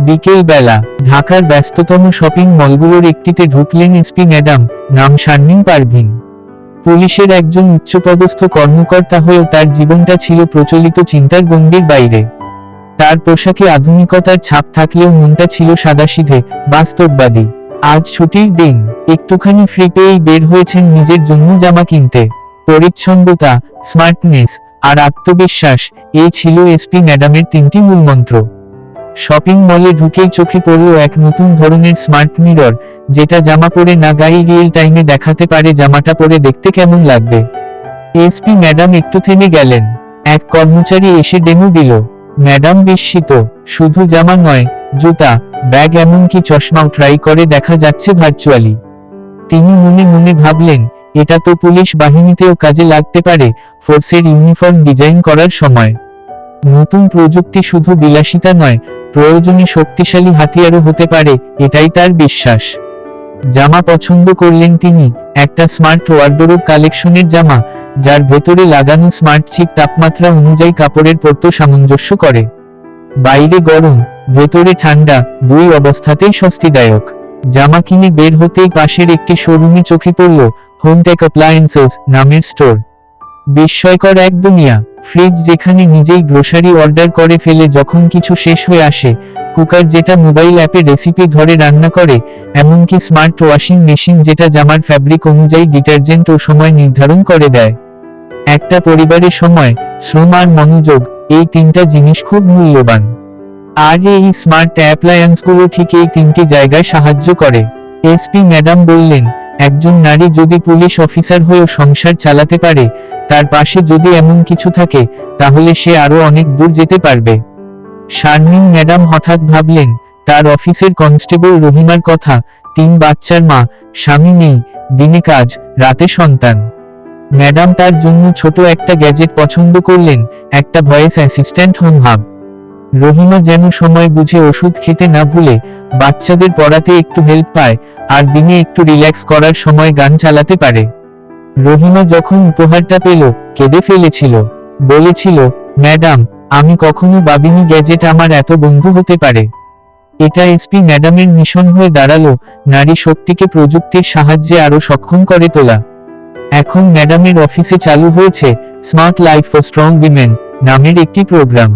বিকেল বেলা ঢাকার ব্যস্ততম শপিং মলগুলোর একটিতে ঢুকলেন এসপি ম্যাডাম, নাম শারমিন পারভীন। পুলিশের একজন উচ্চপদস্থ কর্মকর্তা হয়েও তার জীবনটা ছিল প্রচলিত চিন্তার গণ্ডির বাইরে। তার পোশাকে আধুনিকতার ছাপ থাকলেও মনটা ছিল সাদাসিধে, বাস্তববাদী। আজ ছুটির দিন, একটুখানি ফ্রি পেয়েই বের হয়েছেন নিজের জন্য জামা কিনতে। পরিচ্ছন্নতা, স্মার্টনেস আর আত্মবিশ্বাস, এই ছিল এসপি ম্যাডামের তিনটি মূলমন্ত্র। শপিং মলে ঢুকেই চোখে পড়ল এক নতুন ধরনের স্মার্ট মিরর, যেটা জামা পরে না গায়ে রিয়েল টাইমে দেখাতে পারে জামাটা পরে দেখতে কেমন লাগবে। এসপি ম্যাডাম একটু থেমে গেলেন। এক কর্মচারী এসে ডেমো দিল। ম্যাডাম বিস্মিত, শুধু জামা নয়, জুতা, ব্যাগ এমনকি চশমাও ট্রাই করে দেখা যাচ্ছে ভার্চুয়ালি। তিনি মনে মনে ভাবলেন, এটা তো পুলিশ বাহিনীতেও কাজে লাগতে পারে, ফোর্সের ইউনিফর্ম ডিজাইন করার সময়। নতুন প্রযুক্তি শুধু বিলাসিতা নয়, প্রয়োজনে শক্তিশালী হাতিয়ারও হতে পারে, এটাই তার বিশ্বাস। জামা পছন্দ করলেন তিনি, একটা স্মার্ট ওয়ারড্রোব কালেকশনের জামা, যার ভেতরে লাগানো স্মার্ট চিপ তাপমাত্রা অনুযায়ী কাপড়ের পরতে সামঞ্জস্য করে। বাইরে গরম, ভেতরে ঠান্ডা, দুই অবস্থাতেই স্বস্তিদায়ক। জামা কিনে বের হতেই পাশের একটি শোরুমে চোখে পড়ল হোমটেক অ্যাপ্লায়েন্সেস নামের স্টোর। বিস্ময়কর এক দুনিয়া। ফ্রিজ যেখানে নিজেই গ্রোসারি অর্ডার করে ফেলে যখন কিছু শেষ হয়ে আসে, কুকার যেটা মোবাইল অ্যাপে রেসিপি ধরে রান্না করে, এমনকি স্মার্ট ওয়াশিং মেশিন যেটা জামার ফ্যাব্রিক অনুযায়ী ডিটারজেন্ট ও সময় নির্ধারণ করে দেয়। একটা পরিবারের সময়, শ্রম আর মনোযোগ, এই তিনটা জিনিস খুব মূল্যবান। আর এই স্মার্ট অ্যাপ্লায়েন্সগুলো ঠিক এই তিনটি জায়গায় সাহায্য করে। এসপি ম্যাডাম বললেন, একজন নারী যদি পুলিশ অফিসার হয়েও সংসার চালাতে পারে, তার পাশে যদি এমন কিছু থাকে, তাহলে সে আরো অনেক দূর যেতে পারবে। শারমিন ম্যাডাম হঠাৎ ভাবলেন তার অফিসের কনস্টেবল রহিমার কথা, 3 বাচ্চার মা, স্বামী নেই, দিনে কাজ, রাতে সন্তান। ম্যাডাম তার জন্য ছোট একটা গ্যাজেট পছন্দ করলেন, একটা voice assistant home hub. Rahima যেন সময় বুঝে ওষুধ খেতে না ভুলে, বাচ্চাদের পড়াতে একটু হেল্প পায়, আর দিনে একটু রিল্যাক্স করার সময় গান চালাতে পারে। রহিমা যখন উপহারটা পেল, কেঁদে ফেলেছিল। বলেছিল, ম্যাডাম, আমি কখনো ভাবিনি গ্যাজেট আমার এত বন্ধু হতে পারে। এটা এসপি ম্যাডামের মিশন হয়ে দাঁড়ালো, নারী শক্তিকে প্রযুক্তির সাহায্যে আরো সক্ষম করে তোলা। এখন ম্যাডামের অফিসে চালু হয়েছে smart life for strong women নামের একটি প্রোগ্রাম।